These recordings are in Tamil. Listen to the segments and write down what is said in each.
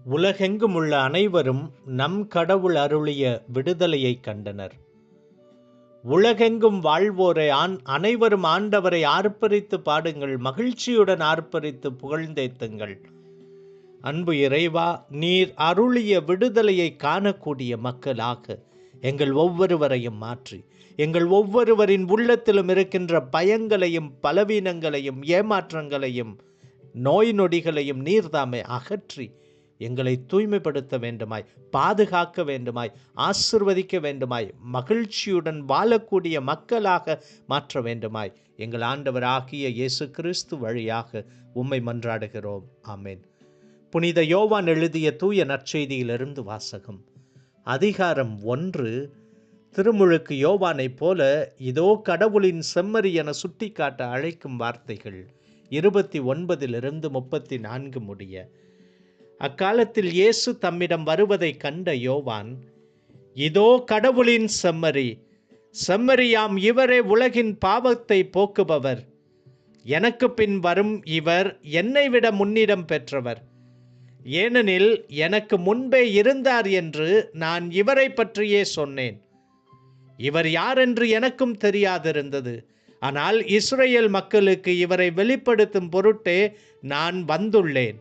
உலகெங்கும் உள்ள அனைவரும் நம் கடவுள் அருளிய விடுதலையை கண்டனர். உலகெங்கும் வாழ்வோரை அனைவரும் ஆண்டவரை ஆர்ப்பரித்து பாடுங்கள், மகிழ்ச்சியுடன் ஆர்ப்பரித்து புகழ்ந்தேத்துங்கள். அன்பு இறைவா, நீர் அருளிய விடுதலையை காணக்கூடிய மக்களாக எங்கள் ஒவ்வொருவரையும் மாற்றி, எங்கள் ஒவ்வொருவரின் உள்ளத்திலும் இருக்கின்ற பயங்களையும் பலவீனங்களையும் ஏமாற்றங்களையும் நோய் நொடிகளையும் நீர்தாமே அகற்றி எங்களை தூய்மைப்படுத்த வேண்டுமாய், பாதுகாக்க வேண்டுமாய், ஆசிர்வதிக்க வேண்டுமாய், மகிழ்ச்சியுடன் வாழக்கூடிய மக்களாக மாற்ற வேண்டுமாய் எங்கள் ஆண்டவராகிய இயேசு கிறிஸ்து வழியாக உம்மை மன்றாடுகிறோம். ஆமென். புனித யோவான் எழுதிய தூய நற்செய்தியிலிருந்து வாசகம். அதிகாரம் 1. திருமுழுக்கு யோவானைப் போல இதோ கடவுளின் செம்மறி என சுட்டிக்காட்ட அழைக்கும் வார்த்தைகள் 29 34 முடிய. அக்காலத்தில் இயேசு தம்மிடம் வருவதை கண்ட யோவான், இதோ கடவுளின் செம்மறி, செம்மறியாம் இவரே உலகின் பாவத்தை போக்குபவர். எனக்கு பின் வரும் இவர் என்னை விட முன்னிடம் பெற்றவர், ஏனெனில் எனக்கு முன்பே இருந்தார் என்று நான் இவரை பற்றியே சொன்னேன். இவர் யார் என்று எனக்கும் தெரியாதிருந்தது. ஆனால் இஸ்ரேல் மக்களுக்கு இவரை வெளிப்படுத்தும் பொருட்டே நான் வந்துள்ளேன்.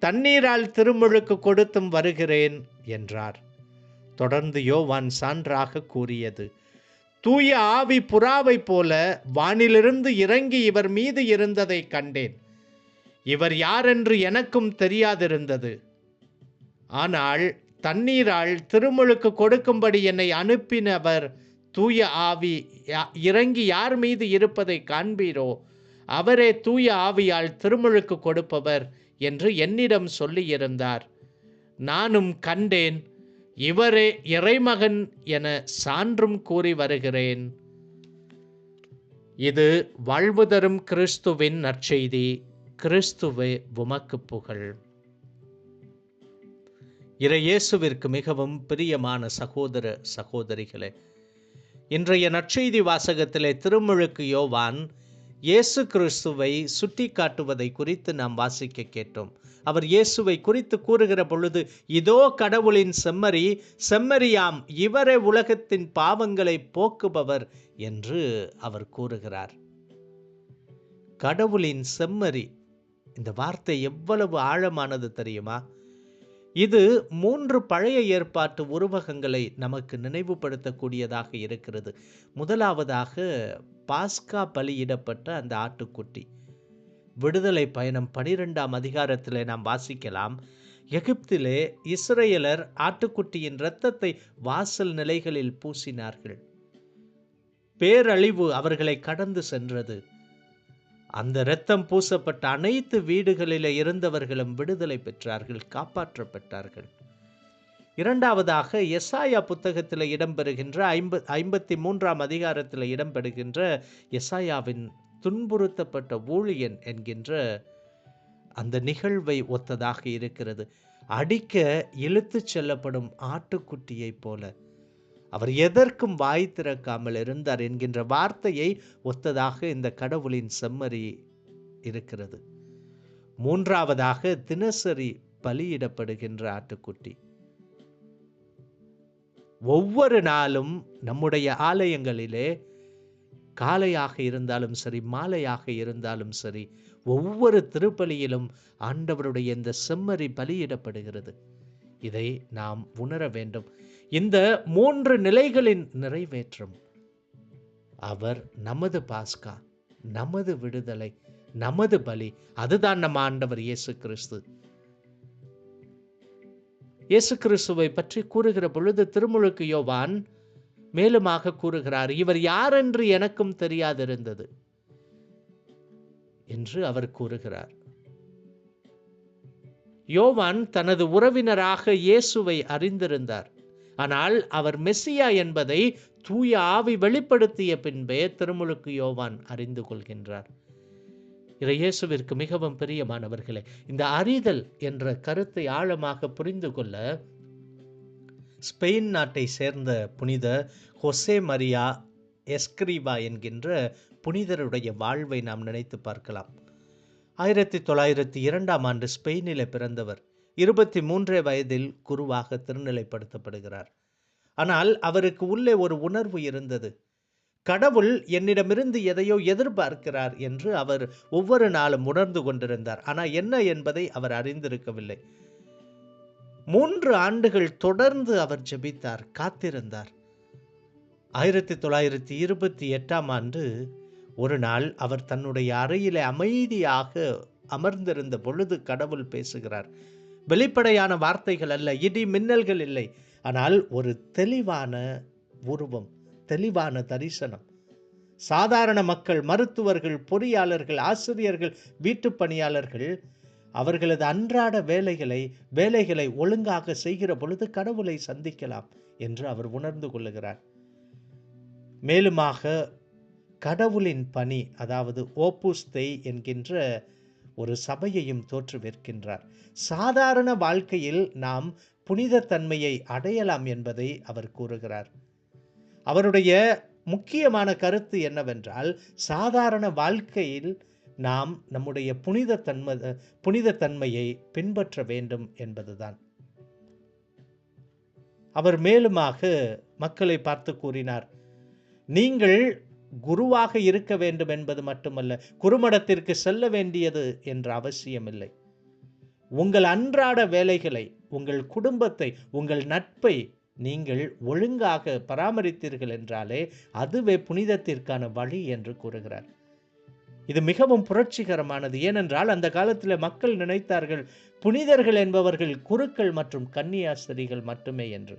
தண்ணீரால் திருமுழுக்கு கொடுத்தும் வருகிறேன் என்றார். தொடர்ந்து யோவான் சான்றாக கூறியது, தூய ஆவி புறாவை போல வானிலிருந்து இறங்கி இவர் மீது இருந்ததை கண்டேன். இவர் யாரென்று எனக்கும் தெரியாதிருந்தது. ஆனால் தண்ணீரால் திருமுழுக்கு கொடுக்கும்படி என்னை அனுப்பினவர், தூய ஆவி இறங்கி யார் மீது இருப்பதை காண்பீரோ அவரே தூய ஆவியால் திருமுழுக்கு கொடுப்பவர் என்று என்னிடம் சொல்லியிருந்தார். நானும் கண்டேன், இவரே இறைமகன் என சான்றும் கூறி வருகிறேன். இது வாழ்வு தரும் கிறிஸ்துவின் நற்செய்தி. கிறிஸ்துவே உமக்கு புகழ். இறையேசுவிற்கு மிகவும் பிரியமான சகோதர சகோதரிகளே, இன்றைய நற்செய்தி வாசகத்திலே திருமுழுக்கு யோவான் இயேசு கிறிஸ்துவை சுட்டி காட்டுவதை குறித்து நாம் வாசிக்க கேட்டோம். அவர் இயேசுவை குறித்து கூறுகிற பொழுது, இதோ கடவுளின் செம்மறி, செம்மறியாம் இவரே உலகத்தின் பாவங்களை போக்குபவர் என்று அவர் கூறுகிறார். கடவுளின் செம்மறி, இந்த வார்த்தை எவ்வளவு ஆழமானது தெரியுமா? இது 3 பழைய ஏற்பாட்டு உருவகங்களை நமக்கு நினைவுபடுத்தக்கூடியதாக இருக்கிறது. முதலாவதாக பாஸ்கா பலியிடப்பட்ட அந்த ஆட்டுக்குட்டி. விடுதலை பயணம் 12ஆம் அதிகாரத்திலே நாம் வாசிக்கலாம். எகிப்திலே இஸ்ரேலர் ஆட்டுக்குட்டியின் இரத்தத்தை வாசல் நிலைகளில் பூசினார்கள். பேரழிவு அவர்களை கடந்து சென்றது. அந்த இரத்தம் பூசப்பட்ட அனைத்து வீடுகளிலே இருந்தவர்களும் விடுதலை பெற்றார்கள், காப்பாற்றப்பட்டார்கள். இரண்டாவதாக எசாயா புத்தகத்தில் இடம்பெறுகின்ற 53ஆம் அதிகாரத்தில் இடம்பெறுகின்ற எசாயாவின் துன்புறுத்தப்பட்ட ஊழியன் என்கின்ற அந்த நிகழ்வை ஒத்ததாக இருக்கிறது. அடிக்க இழுத்துச் செல்லப்படும் ஆட்டுக்குட்டியைப் போல அவர் எதற்கும் வாய் திறக்காமல் இருந்தார் என்கின்ற வார்த்தையை ஒத்ததாக இந்த கடவுளின் செம்மறி இருக்கிறது. மூன்றாவதாக தினசரி பலியிடப்படுகின்ற ஆட்டுக்குட்டி. ஒவ்வொரு நாளும் நம்முடைய ஆலயங்களிலே காலையாக இருந்தாலும் சரி, மாலையாக இருந்தாலும் சரி, ஒவ்வொரு திருப்பலியிலும் ஆண்டவருடைய இந்த செம்மறி பலியிடப்படுகிறது. இதை நாம் உணர வேண்டும். இந்த 3 நிலைகளின் நிறைவேற்றம். அவர் நமது பாஸ்கா, நமது விடுதலை, நமது பலி. அதுதான் நம்ம ஆண்டவர் இயேசு கிறிஸ்து. இயேசு கிறிஸ்துவை பற்றி கூறுகிற பொழுது திருமுழுக்கு யோவான் மேலுமாக கூறுகிறார், இவர் யார் என்று எனக்கும் தெரியாதிருந்தது என்று அவர் கூறுகிறார். யோவான் தனது உறவினராக இயேசுவை அறிந்திருந்தார். ஆனால் அவர் மெசியா என்பதை தூய ஆவி வெளிப்படுத்திய பின்பே திருமுழுக்கு யோவான் அறிந்து கொள்கின்றார். இயேசுவிற்கு மிகவும் பிரியமானவர்களே, இந்த அறிதல் என்ற கருத்தை ஆழமாக புரிந்து கொள்ள ஸ்பெயின் நாட்டை சேர்ந்த புனித ஹொசே மரியா எஸ்கிரிபா என்கின்ற புனிதருடைய வாழ்வை நாம் நினைத்து பார்க்கலாம். 1902ஆம் ஆண்டு ஸ்பெயினில் பிறந்தவர். 23 வயதில் குருவாக திருநிலைப்படுத்தப்படுகிறார். ஆனால் அவருக்கு உள்ளே ஒரு உணர்வு இருந்தது. கடவுள் என்னிடமிருந்து எதையோ எதிர்பார்க்கிறார் என்று அவர் ஒவ்வொரு நாளும் உணர்ந்து கொண்டிருந்தார். ஆனால் என்ன என்பதை அவர் அறிந்திருக்கவில்லை. 3 ஆண்டுகள் தொடர்ந்து அவர் ஜெபித்தார், காத்திருந்தார். 1928ஆம் ஆண்டு ஒரு நாள் அவர் தன்னுடைய அறையிலே அமைதியாக அமர்ந்திருந்த பொழுது கடவுள் பேசுகிறார். வெளிப்படையான வார்த்தைகள் அல்ல, இடி மின்னல்கள் இல்லை, ஆனால் ஒரு தெளிவான உருவம், தெளிவான தரிசனம். சாதாரண மக்கள், மருத்துவர்கள், பொறியாளர்கள், ஆசிரியர்கள், வீட்டு பணியாளர்கள் அவர்களது அன்றாட வேலைகளை ஒழுங்காக செய்கிற பொழுது கடவுளை சந்திக்கலாம் என்று அவர் உணர்ந்து கொள்ளுகிறார். மேலுமாக கடவுளின் பணி, அதாவது ஓப்புஸ் தேய் என்கின்ற ஒரு சபையையும் தோற்றுவிக்கின்றார். சாதாரண வாழ்க்கையில் நாம் புனித தன்மையை அடையலாம் என்பதை அவர் கூறுகிறார். அவருடைய முக்கியமான கருத்து என்னவென்றால், சாதாரண வாழ்க்கையில் நாம் நம்முடைய புனித தன்மையை பின்பற்ற வேண்டும் என்பதுதான். அவர் மேலுமாக மக்களை பார்த்து கூறினார், நீங்கள் குருவாக இருக்க வேண்டும் என்பது மட்டுமல்ல, குருமடத்திற்கு செல்ல வேண்டியது என்ற அவசியமில்லை. உங்கள் அன்றாட வேலைகளை, உங்கள் குடும்பத்தை, உங்கள் நட்பை நீங்கள் ஒழுங்காக பராமரித்தீர்கள் என்றாலே அதுவே புனிதத்திற்கான வழி என்று கூறுகிறார். இது மிகவும் புரட்சிகரமானது. ஏனென்றால் அந்த காலத்தில் மக்கள் நினைத்தார்கள் புனிதர்கள் என்பவர்கள் குருக்கள் மற்றும் கன்னியாஸ்திரிகள் மட்டுமே என்று.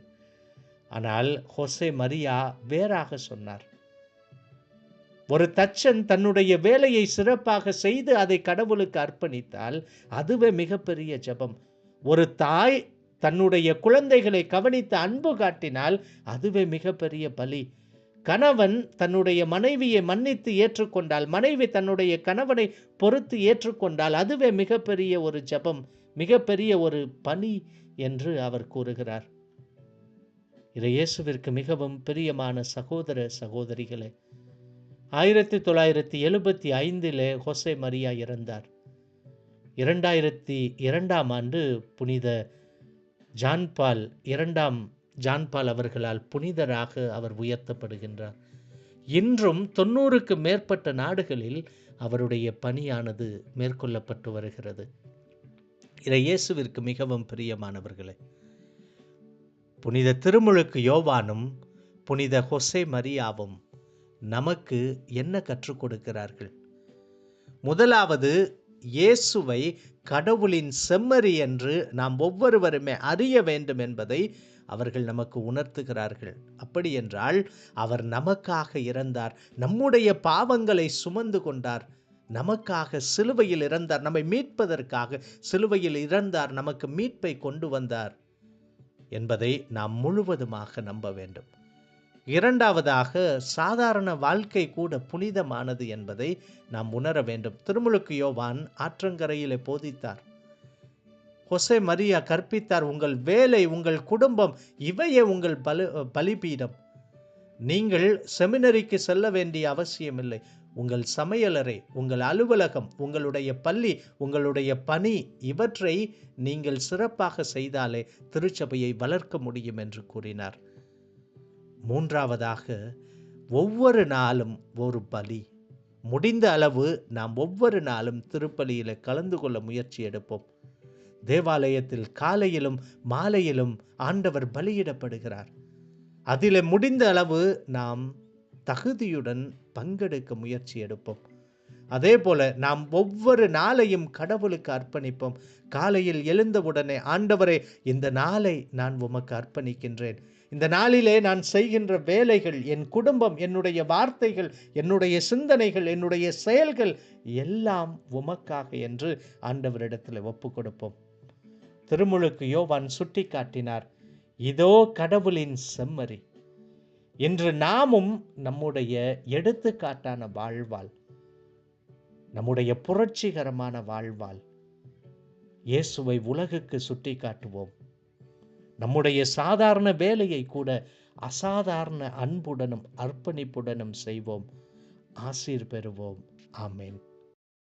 ஆனால் ஹோசே மரியா வேறாக சொன்னார். ஒரு தச்சன் தன்னுடைய வேலையை சிறப்பாக செய்து அதை கடவுளுக்கு அர்ப்பணித்தால் அதுவே மிகப்பெரிய ஜெபம். ஒரு தாய் தன்னுடைய குழந்தைகளை கவனித்து அன்பு காட்டினால் அதுவே மிகப்பெரிய பலி. கணவன் தன்னுடைய மனைவியை மன்னித்து ஏற்றுக்கொண்டால், மனைவி தன்னுடைய கணவனை பொறுத்து ஏற்றுக்கொண்டால் அதுவே மிகப்பெரிய ஒரு ஜெபம், மிகப்பெரிய ஒரு பணி என்று அவர் கூறுகிறார். இயேசுவிற்கு மிகவும் பிரியமான சகோதர சகோதரிகளே, 1975 ஹோசே மரியா இறந்தார். 2002ஆம் ஆண்டு புனித இரண்டாம் ஜான்பால் அவர்களால் புனிதராக அவர் உயர்த்தப்படுகின்றார். இன்றும் 90க்கு மேற்பட்ட நாடுகளில் அவருடைய பணியானது மேற்கொள்ளப்பட்டு வருகிறது. இயேசுவிற்கு மிகவும் பிரியமானவர்களே, புனித திருமுழுக்கு யோவானும் புனித ஹோசே மரியாவும் நமக்கு என்ன கற்றுக் கொடுக்கிறார்கள்? முதலாவது, இயேசுவை கடவுளின் செம்மறி என்று நாம் ஒவ்வொருவருமே அறிய வேண்டும் என்பதை அவர்கள் நமக்கு உணர்த்துகிறார்கள். அப்படி என்றால் அவர் நமக்காக இறந்தார், நம்முடைய பாவங்களை சுமந்து கொண்டார், நமக்காக சிலுவையில் இறந்தார், நம்மை மீட்பதற்காக சிலுவையில் இறந்தார், நமக்கு மீட்பை கொண்டு வந்தார் என்பதை நாம் முழுவதுமாக நம்ப வேண்டும். இரண்டாவதாக, சாதாரண வாழ்க்கை கூட புனிதமானது என்பதை நாம் உணர வேண்டும். திருமுழுக்கு யோவான் ஆற்றங்கரையிலே போதித்தார், ஹோசே மரியா கற்பித்தார், உங்கள் வேலை, உங்கள் குடும்பம் இவையே உங்கள் பலிபீடம். நீங்கள் செமினரிக்கு செல்ல வேண்டிய அவசியமில்லை. உங்கள் சமையலறை, உங்கள் அலுவலகம், உங்களுடைய பள்ளி, உங்களுடைய பணி இவற்றை நீங்கள் சிறப்பாக செய்தாலே திருச்சபையை வளர்க்க முடியும் என்று கூறினார். மூன்றாவதாக, ஒவ்வொரு நாளும் ஒரு பலி. முடிந்த அளவு நாம் ஒவ்வொரு நாளும் திருப்பலியில் கலந்து கொள்ள முயற்சி எடுப்போம். தேவாலயத்தில் காலையிலும் மாலையிலும் ஆண்டவர் பலியிடப்படுகிறார். அதில் முடிந்த அளவு நாம் தகுதியுடன் பங்கெடுக்க முயற்சி எடுப்போம். அதே போல நாம் ஒவ்வொரு நாளையும் கடவுளுக்கு அர்ப்பணிப்போம். காலையில் எழுந்தவுடனே, ஆண்டவரே, இந்த நாளை நான் உமக்கு அர்ப்பணிக்கின்றேன். இந்த நாளிலே நான் செய்கின்ற வேலைகள், என் குடும்பம், என்னுடைய வார்த்தைகள், என்னுடைய சிந்தனைகள், என்னுடைய செயல்கள் எல்லாம் உமக்காக என்று ஆண்டவரிடத்தில் ஒப்பு கொடுப்போம். திருமுழுக்கு யோவான் சுட்டி காட்டினார், இதோ கடவுளின் செம்மறி. இன்று நாமும் நம்முடைய எடுத்துக்காட்டான வாழ்வால், நம்முடைய புரட்சிகரமான வாழ்வால் இயேசுவை உலகுக்கு சுட்டி காட்டுவோம். நம்முடைய சாதாரண வேலையை கூட அசாதாரண அன்புடனும் அர்ப்பணிப்புடனும் செய்வோம். ஆசீர் பெறுவோம். ஆமென்.